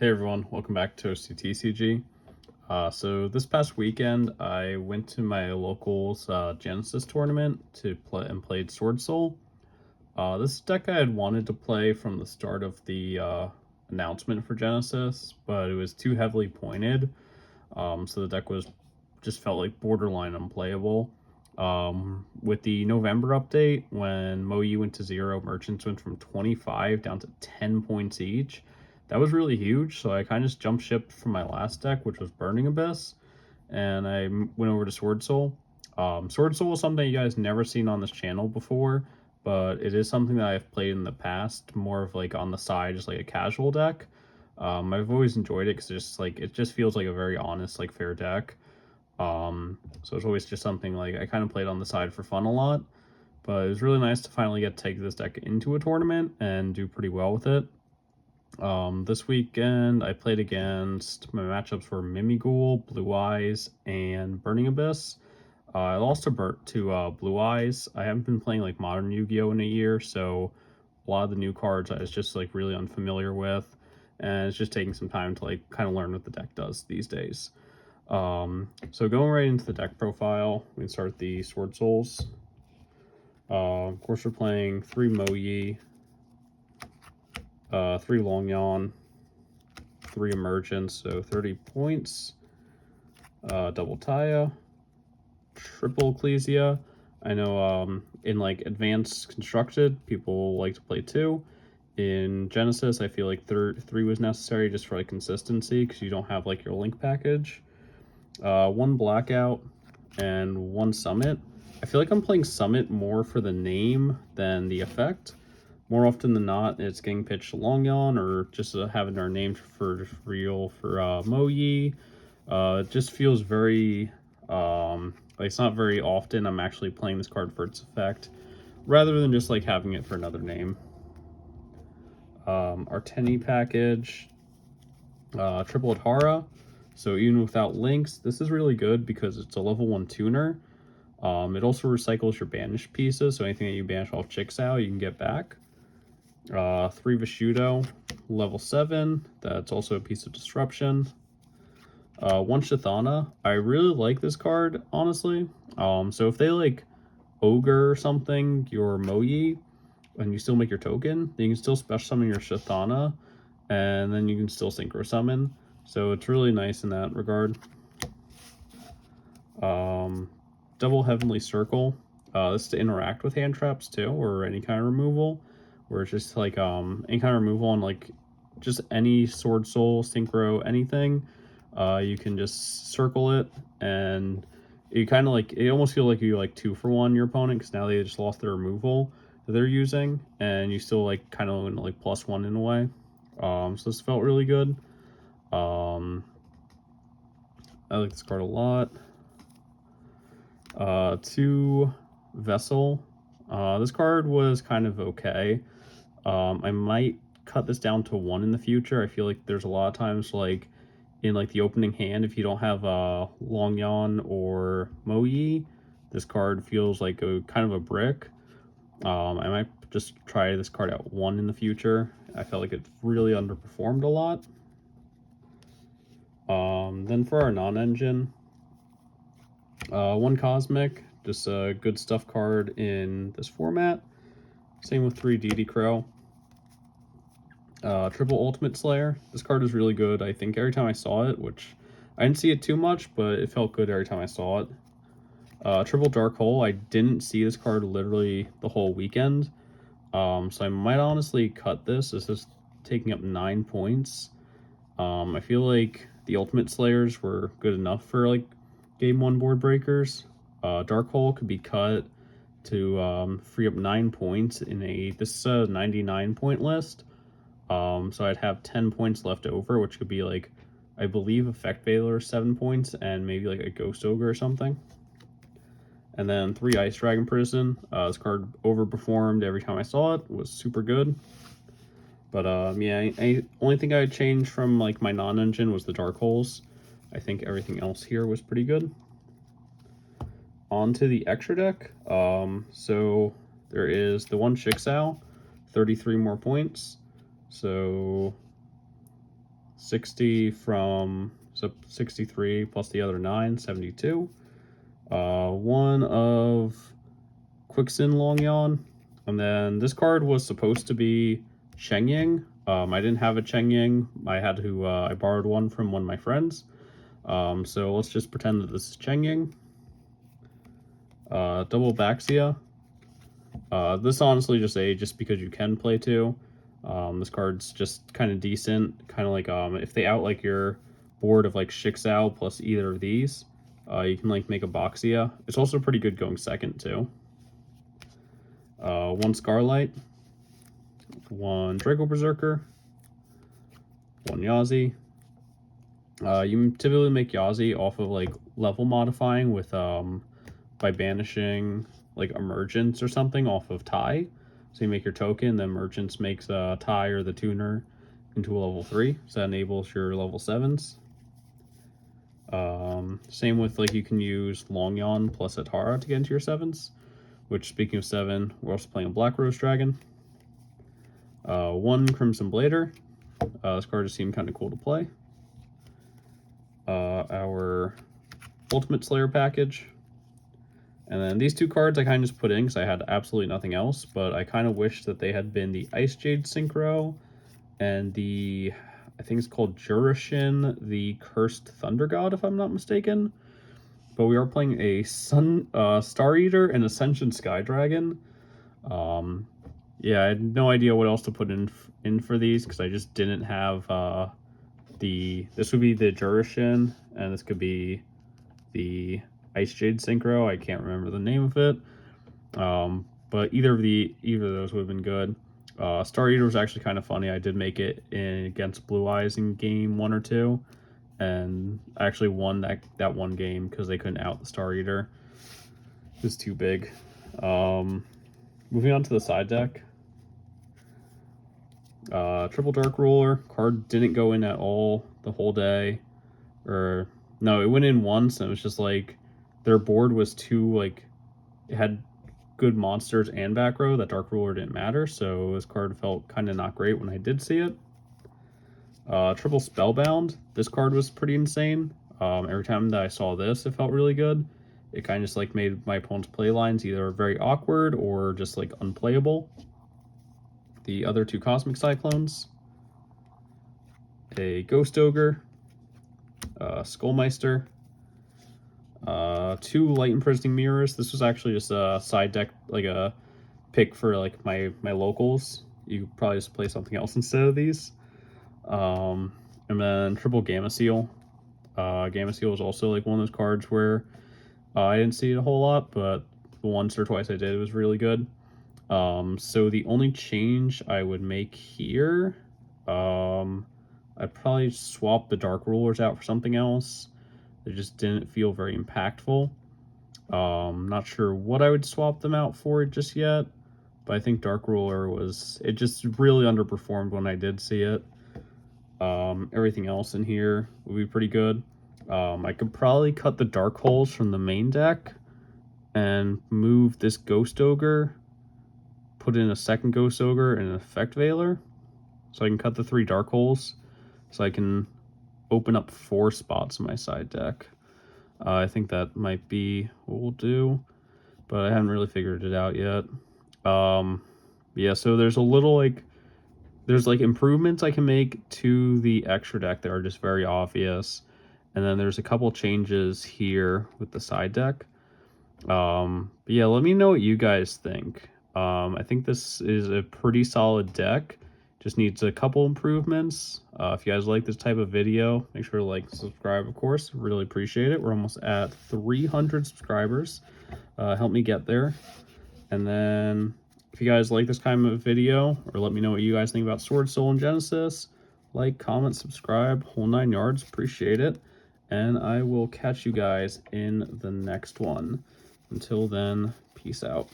Hey everyone, welcome back to OCTCG. So this past weekend, I went to my local's Genesys tournament to play and played Swordsoul. This deck I had wanted to play from the start of the announcement for Genesys, but it was too heavily pointed, so the deck just felt like borderline unplayable. With the November update, when Moye went to 0, Merchants went from 25 down to 10 points each. That was really huge, so I kind of just jumped ship from my last deck, which was Burning Abyss, and I went over to Swordsoul. Swordsoul is something you guys never seen on this channel before, but it is something that I've played in the past, more of like on the side, just like a casual deck. I've always enjoyed it because it just feels like a very honest, like fair deck. So it's always just something like I kind of played on the side for fun a lot, but it was really nice to finally get to take this deck into a tournament and do pretty well with it. This weekend I played against, my matchups were Mimighoul, Blue Eyes, and Burning Abyss. I lost to Blue Eyes. I haven't been playing like modern Yu-Gi-Oh in a year, so a lot of the new cards I was just like really unfamiliar with, and it's just taking some time to like kind of learn what the deck does these days. So going right into the deck profile, we can start the Sword Souls. Of course, we're playing 3 Moye, 3 Long Yawn, 3 Emergence, so 30 points, double Taya, triple Ecclesia. I know in like Advanced Constructed, people like to play 2. In Genesys, I feel like 3 was necessary just for like consistency because you don't have like your link package. 1 Blackout, and 1 Summit. I feel like I'm playing Summit more for the name than the effect. More often than not, it's getting pitched to Long Yawn or just having our name for real for Moye. It just feels very, like it's not very often I'm actually playing this card for its effect, rather than just like having it for another name. Our Tenny package, triple Adhara. So even without links, this is really good because it's a level 1 tuner. It also recycles your banished pieces, so anything that you banish off Chix you can get back. 3 Vishudo, level 7. That's also a piece of disruption. 1 Shithana. I really like this card, honestly. So if they like Ogre or something, your Moye, and you still make your token, then you can still special summon your Shithana, and then you can still synchro summon. So it's really nice in that regard. Double Heavenly Circle. This is to interact with hand traps too, or any kind of removal, where it's just like any kind of removal on like just any Swordsoul, Synchro, anything. You can just circle it, and you kind of like, it almost feels like you like 2-for-1 your opponent, because now they just lost their removal that they're using, and you still like kind of like +1 in a way. So this felt really good. I like this card a lot. 2 Vessel. This card was kind of okay. I might cut this down to 1 in the future. I feel like there's a lot of times like in like the opening hand, if you don't have Long Yawn or Moye, this card feels like a kind of a brick. I might just try this card at 1 in the future. I felt like it really underperformed a lot. Then for our non-engine, 1 Cosmic, just a good stuff card in this format. Same with 3 DD Crow. Triple Ultimate Slayer. This card is really good. I think every time I saw it, which I didn't see it too much, but it felt good every time I saw it. Triple Dark Hole. I didn't see this card literally the whole weekend. So I might honestly cut this. This is taking up 9 points. I feel like the Ultimate Slayers were good enough for like Game 1 board breakers. Dark Hole could be cut to free up 9 points in this is a 99 point list. So I'd have 10 points left over, which could be like, I believe Effect Veiler 7 points and maybe like a Ghost Ogre or something. And then 3 Ice Dragon Prison. This card overperformed every time I saw it. It was super good. But yeah, only thing I would change from like my non-engine was the Dark Holes. I think everything else here was pretty good. On to the extra deck. So there is the 1 Chix 33 more points. So 60 from, so 63 plus the other 9, 72. One of Quicksin Long Yawn. And then this card was supposed to be Cheng Ying. I didn't have a Cheng Ying. I had to, I borrowed one from one of my friends. So let's just pretend that this is Cheng Ying. Double Baxia. This honestly just because you can play two. This card's just kind of decent. Kind of like, if they out like your board of like Shixao plus either of these, you can like make a Boxia. It's also pretty good going second too. One Scarlight, one Draco Berserker, one Yazi. You typically make Yazi off of like level modifying with by banishing like Emergence or something off of Tai. So you make your token, then Emergence makes Tai or the tuner into a level 3. So that enables your level 7s. Same with like you can use Long Yawn plus Atara to get into your 7s. Which, speaking of 7, we're also playing a Black Rose Dragon. One Crimson Blader. This card just seemed kind of cool to play. Our Ultimate Slayer package. And then these two cards I kind of just put in because I had absolutely nothing else, but I kind of wish that they had been the Ice Jade Synchro and the, I think it's called Jurashin, the Cursed Thunder God, if I'm not mistaken. But we are playing a Star Eater and Ascension Sky Dragon. Yeah, I had no idea what else to put in for these because I just didn't have this would be the Jurashin, and this could be the Ice Jade Synchro. I can't remember the name of it. But either of those would have been good. Star Eater was actually kind of funny. I did make it against Blue Eyes in game 1 or 2. And I actually won that one game because they couldn't out the Star Eater. It was too big. Moving on to the side deck. Triple Dark Ruler. Card didn't go in at all the whole day. Or, no, it went in once, and it was just like, their board was too, like, it had good monsters and back row. That Dark Ruler didn't matter, so this card felt kind of not great when I did see it. Triple Spellbound. This card was pretty insane. Every time that I saw this, it felt really good. It kind of just like made my opponent's play lines either very awkward or just like unplayable. The other two Cosmic Cyclones. A Ghost Ogre. Skullmeister. Two Light Imprisoning Mirrors. This was actually just a side deck, like a pick for like my locals. You could probably just play something else instead of these. And then triple Gamma Seal. Gamma Seal was also like one of those cards where I didn't see it a whole lot, but once or twice I did, it was really good. So the only change I would make here, I'd probably swap the Dark Rulers out for something else. They just didn't feel very impactful. Not sure what I would swap them out for just yet, but I think Dark Ruler it just really underperformed when I did see it. Everything else in here would be pretty good. I could probably cut the Dark Holes from the main deck and move this Ghost Ogre, put in a second Ghost Ogre and an Effect Veiler, so I can cut the 3 Dark Holes, so I can open up 4 spots in my side deck. I think that might be what we'll do, but I haven't really figured it out yet. Yeah, so there's a little there's improvements I can make to the extra deck that are just very obvious, and then there's a couple changes here with the side deck. But yeah, let me know what you guys think. I think this is a pretty solid deck. Just needs a couple improvements. If you guys like this type of video, make sure to like, subscribe, of course. Really appreciate it. We're almost at 300 subscribers. Help me get there. And then if you guys like this kind of video, or let me know what you guys think about Swordsoul and Genesys, like, comment, subscribe, whole 9 yards. Appreciate it. And I will catch you guys in the next one. Until then, peace out.